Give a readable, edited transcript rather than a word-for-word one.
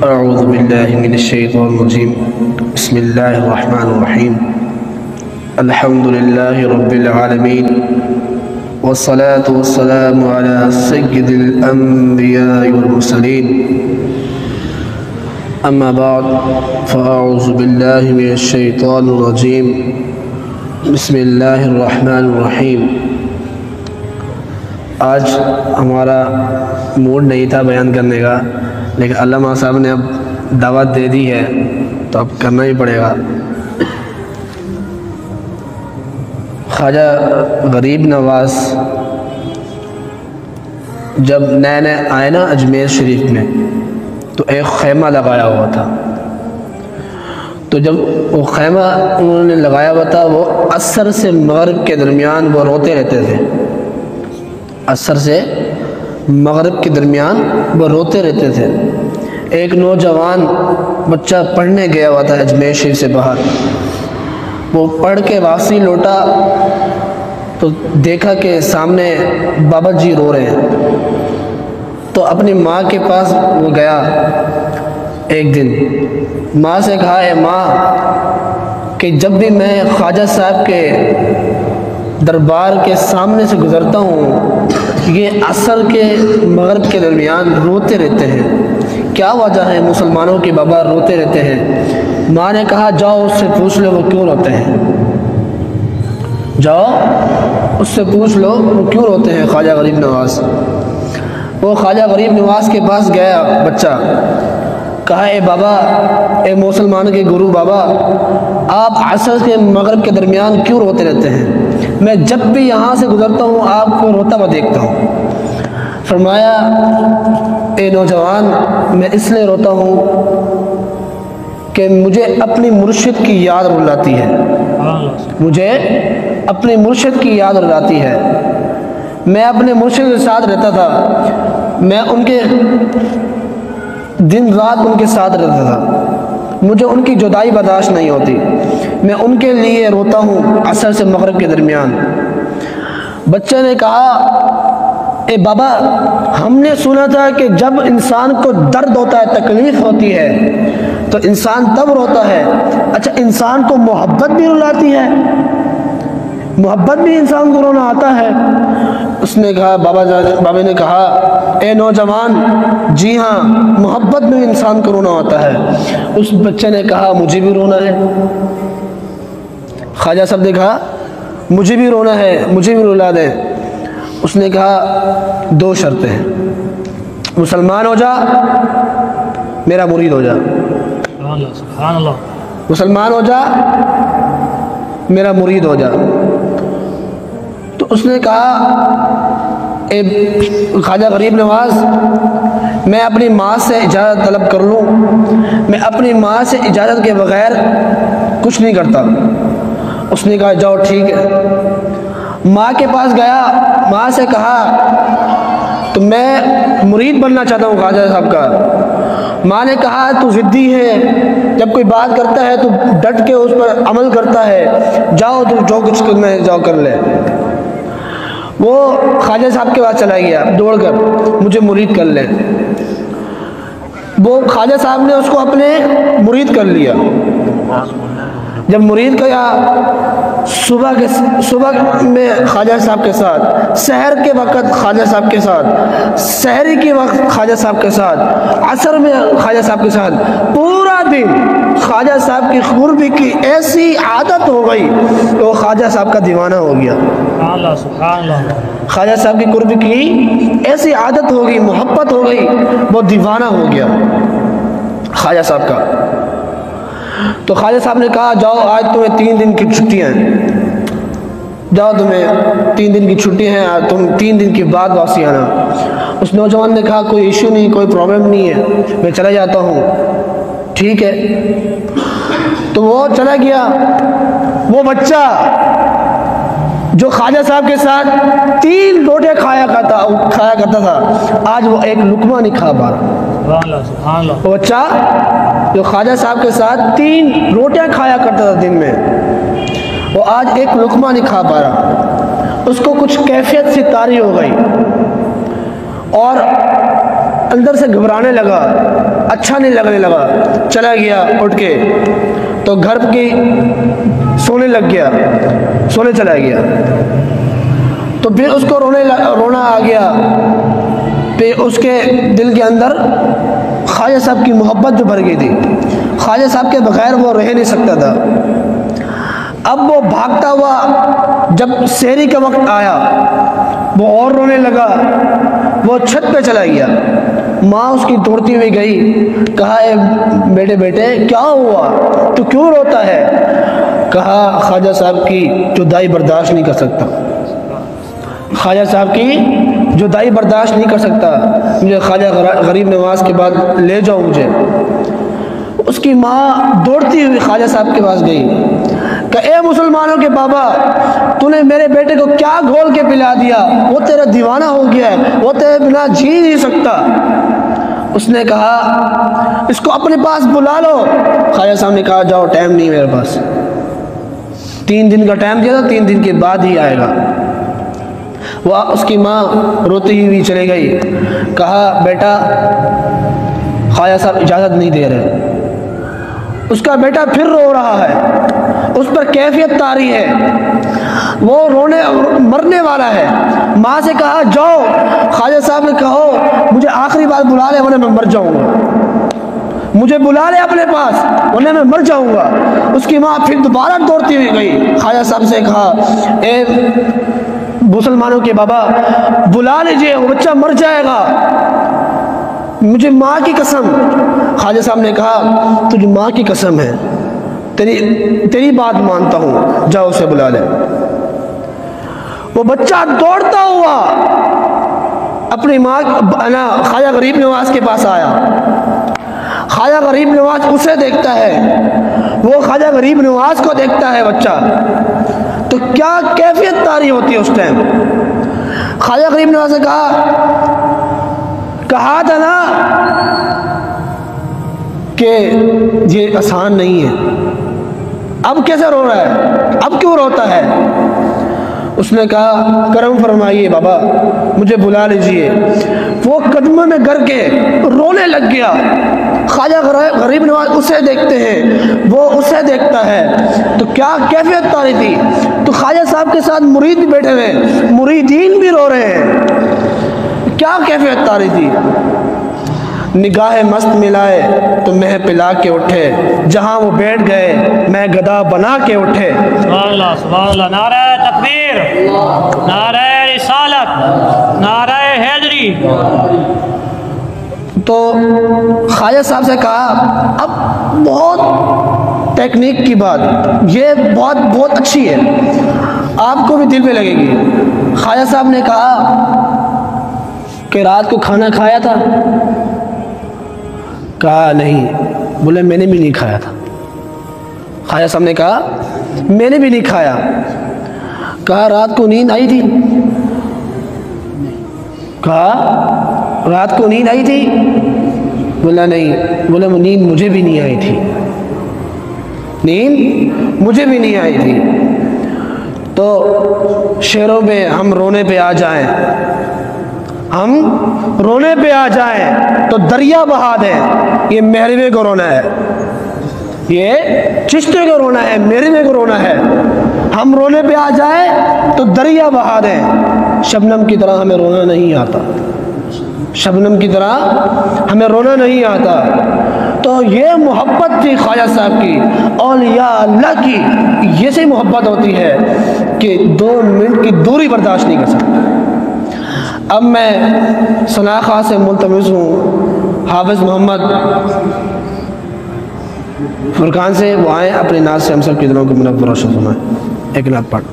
اعوذ باللہ من الشیطان الرجیم بسم اللہ الرحمن الرحیم الحمدللہ رب العالمین والصلاة والسلام علی سید الانبیاء والمرسلین اما بعد فاعوذ باللہ من الشیطان الرجیم بسم اللہ الرحمن الرحیم۔ آج ہمارا موڈ نہیں تھا بیان کرنے کا، لیکن علامہ صاحب نے اب دعوت دے دی ہے تو اب کرنا ہی پڑے گا۔ خواجہ غریب نواز جب نئے نئے آئے نا اجمیر شریف میں تو ایک خیمہ لگایا ہوا تھا، تو جب وہ خیمہ انہوں نے لگایا ہوا تھا وہ عصر سے مغرب کے درمیان وہ روتے رہتے تھے، عصر سے مغرب کے درمیان وہ روتے رہتے تھے۔ ایک نوجوان بچہ پڑھنے گیا ہوا تھا اجمیر شریف سے باہر، وہ پڑھ کے واپسی لوٹا تو دیکھا کہ سامنے بابا جی رو رہے ہیں، تو اپنی ماں کے پاس وہ گیا۔ ایک دن ماں سے کہا، اے ماں کہ جب بھی میں خواجہ صاحب کے دربار کے سامنے سے گزرتا ہوں یہ عصر کے مغرب کے درمیان روتے رہتے ہیں، کیا وجہ ہے مسلمانوں کے بابا روتے رہتے ہیں؟ ماں نے کہا جاؤ اس سے پوچھ لو وہ کیوں روتے ہیں، جاؤ اس سے پوچھ لو وہ کیوں روتے ہیں خواجہ غریب نواز۔ وہ خواجہ غریب نواز کے پاس گیا بچہ، کہا اے بابا، اے مسلمانوں کے گرو بابا، آپ عصر کے مغرب کے درمیان کیوں روتے رہتے ہیں؟ میں جب بھی یہاں سے گزرتا ہوں آپ کو روتا ہوا دیکھتا ہوں۔ فرمایا اے نوجوان، میں اس لیے روتا ہوں کہ مجھے اپنی مرشد کی یاد رلاتی ہے، مجھے اپنے مرشد کی یاد رلاتی ہے۔ میں اپنے مرشد کے ساتھ رہتا تھا، میں ان کے دن رات ان کے ساتھ رہتا تھا، مجھے ان کی جدائی برداشت نہیں ہوتی، میں ان کے لیے روتا ہوں عصر سے مغرب کے درمیان۔ بچے نے کہا اے بابا، ہم نے سنا تھا کہ جب انسان کو درد ہوتا ہے، تکلیف ہوتی ہے تو انسان تب روتا ہے، اچھا انسان کو محبت بھی رلاتی ہے؟ محبت بھی انسان کو رونا آتا ہے؟ اس نے کہا بابا نے کہا اے نوجوان، جی ہاں محبت میں انسان کو رونا ہوتا ہے۔ اس بچے نے کہا مجھے بھی رونا ہے۔ خواجہ صاحب نے کہا مجھے بھی رونا ہے، مجھے بھی رلا دیں۔ اس نے کہا دو شرطیں ہیں، مسلمان ہو جا، میرا مرید ہو جا، سبحان اللہ، مسلمان ہو جا، میرا مرید ہو جا۔ تو اس نے کہا اے خواجہ غریب نواز، میں اپنی ماں سے اجازت طلب کر لوں؟ میں اپنی ماں سے اجازت کے بغیر کچھ نہیں کرتا۔ اس نے کہا جاؤ ٹھیک ہے۔ ماں کے پاس گیا، ماں سے کہا تو میں مرید بننا چاہتا ہوں خواجہ صاحب کا۔ ماں نے کہا تو ضدی ہے، جب کوئی بات کرتا ہے تو ڈٹ کے اس پر عمل کرتا ہے، جاؤ تو جو کچھ کرنا ہے جاؤ کر لے۔ وہ خواجہ صاحب کے پاس چلا گیا دوڑ کر، مجھے مرید کر لیں۔ وہ خواجہ صاحب نے اس کو اپنے مرید کر لیا۔ جب مرید کیا، صبح میں خواجہ صاحب کے ساتھ، سحر کے وقت خواجہ صاحب کے ساتھ، سحری کے وقت خواجہ صاحب کے ساتھ، عصر میں خواجہ صاحب کے ساتھ، پورا دن خواجہ صاحب کی قربی کی ایسی عادت ہو گئی کہ وہ خواجہ صاحب کا دیوانہ ہو گیا۔ خواجہ صاحب کی قربی کی ایسی عادت ہو گئی، محبت ہو گئی، وہ دیوانہ ہو گیا خواجہ صاحب کا۔ تو خواجہ صاحب نے کہا جاؤ آج تمہیں 3 دن کی چھٹیاں ہیں، جاؤ تمہیں 3 دن کی چھٹی ہیں، تم 3 دن کے بعد واپسی آنا۔ اس نوجوان نے کہا کوئی ایشو نہیں، کوئی پرابلم نہیں ہے، میں چلا جاتا ہوں۔ ٹھیک ہے، تو وہ چلا گیا۔ وہ بچہ جو خواجہ صاحب کے ساتھ 3 لوٹے کھایا کرتا تھا، آج وہ ایک لقمہ نہیں کھا پا رہا۔ وہ بچہ جو خواجہ صاحب کے ساتھ 3 روٹیاں کھایا کرتا تھا دن میں، وہ آج ایک لقمہ نہیں کھا پا رہا۔ اس کو کچھ کیفیت سے طاری ہو گئی، اور اندر سے گھبرانے لگا، اچھا نہیں لگنے لگا، چلا گیا اٹھ کے تو گھر کی سونے لگ گیا، سونے چلا گیا تو پھر اس کو رونا آ گیا۔ پھر اس کے دل کے اندر خواجہ صاحب کی محبت جو بھر گئی تھی، خواجہ صاحب کے بغیر وہ رہ نہیں سکتا تھا۔ اب وہ بھاگتا ہوا جب سحری کا وقت آیا وہ اور رونے لگا، وہ چھت پہ چلا گیا۔ ماں اس کی دوڑتی ہوئی گئی، کہا اے بیٹے کیا ہوا، تو کیوں روتا ہے؟ کہا خواجہ صاحب کی جدائی برداشت نہیں کر سکتا، خواجہ صاحب کی جدائی برداشت نہیں کر سکتا، مجھے خواجہ غریب نواز کے بعد لے جاؤ مجھے۔ اس کی ماں دوڑتی ہوئی خواجہ صاحب کے پاس گئی کہ اے مسلمانوں کے بابا، تو نے میرے بیٹے کو کیا گھول کے پلا دیا، وہ تیرا دیوانہ ہو گیا ہے، وہ تیرے بنا جی نہیں سکتا۔ اس نے کہا اس کو اپنے پاس بلا لو۔ خواجہ صاحب نے کہا جاؤ، ٹائم نہیں میرے پاس، 3 دن کا ٹائم دیا تھا، 3 دن کے بعد ہی آئے گا۔ وہ اس کی ماں روتی ہوئی چلے گئی، کہا بیٹا خواجہ صاحب اجازت نہیں دے رہے۔ اس کا بیٹا پھر رو رہا ہے، اس پر کیفیت طاری ہے، وہ مرنے والا ہے۔ ماں سے کہا جاؤ، خواجہ صاحب نے کہو مجھے آخری بار بلا لے ورنہ میں مر جاؤں گا، مجھے بلا لے اپنے پاس ورنہ میں مر جاؤں گا۔ اس کی ماں پھر دوبارہ دوڑتی ہوئی گئی، خواجہ صاحب سے کہا اے مسلمانوں کے بابا بلا لیجئے، وہ بچہ مر جائے گا، مجھے ماں کی قسم۔ خواجہ صاحب نے کہا تجھے ماں کی قسم ہے، تیری بات مانتا ہوں، جاؤ اسے بلا لے۔ وہ بچہ دوڑتا ہوا اپنی ماں خواجہ غریب نواز کے پاس آیا۔ خواجہ غریب نواز اسے دیکھتا ہے، وہ خواجہ غریب نواز کو دیکھتا ہے بچہ، تو کیا کیفیت طاری ہوتی ہے اس ٹائم۔ خواجہ غریب نواز نے کہا تھا نا کہ یہ آسان نہیں ہے، اب کیسے رو رہا ہے، اب کیوں روتا ہے؟ اس نے کہا کرم فرمائیے بابا مجھے بلا لیجئے۔ وہ قدموں میں گر کے رونے لگ گیا۔ خواجہ غریب نواز اسے دیکھتے ہیں، وہ اسے دیکھتا ہے، تو کیا کیفیت طاری تھی۔ تو خواجہ صاحب کے ساتھ مرید بھی بیٹھے ہوئے، مریدین بھی رو رہے ہیں، کیا کیفیت طاری تھی۔ نگاہ مست ملائے تو مہ پلا کے اٹھے، جہاں وہ بیٹھ گئے میں گدا بنا کے اٹھے۔ سبحان اللہ سبحان اللہ، نعرہ تکبیر، نعرہ رسالت، نعرہ حیدری۔ تو خواجہ صاحب سے کہا اب بہت ٹیکنیک کی بات، یہ بہت اچھی ہے، آپ کو بھی دل پہ لگے گی۔ خواجہ صاحب نے کہا کہ رات کو کھانا کھایا تھا؟ کہا نہیں۔ بولے میں نے بھی نہیں کھایا تھا۔ خواجہ صاحب نے کہا میں نے بھی نہیں کھایا۔ کہا رات کو نیند آئی تھی؟ کہا رات کو نیند آئی تھی؟ بولا نہیں۔ بولا نیند مجھے بھی نہیں آئی تھی، نیند مجھے بھی نہیں آئی تھی۔ تو شعروں میں ہم رونے پہ آ جائیں، ہم رونے پہ آ جائیں تو دریا بہا دیں، یہ مہروے کو رونا ہے، یہ چشتے کو رونا ہے، مہروے کو رونا ہے۔ ہم رونے پہ آ جائیں تو دریا بہا دیں، شبنم کی طرح ہمیں رونا نہیں آتا، شبنم کی طرح ہمیں رونا نہیں آتا۔ تو یہ محبت تھی خواجہ صاحب کی، اولیاء اللہ کی یہ سے محبت ہوتی ہے کہ 2 منٹ کی دوری برداشت نہیں کر سکتے۔ اب میں ثناء خواہ سے ملتمس ہوں، حافظ محمد فرقان سے وہ آئیں، اپنے ناز سے ہم سب کے دلوں کو منور روشن فرمائیں۔ ایک نعت پڑھ۔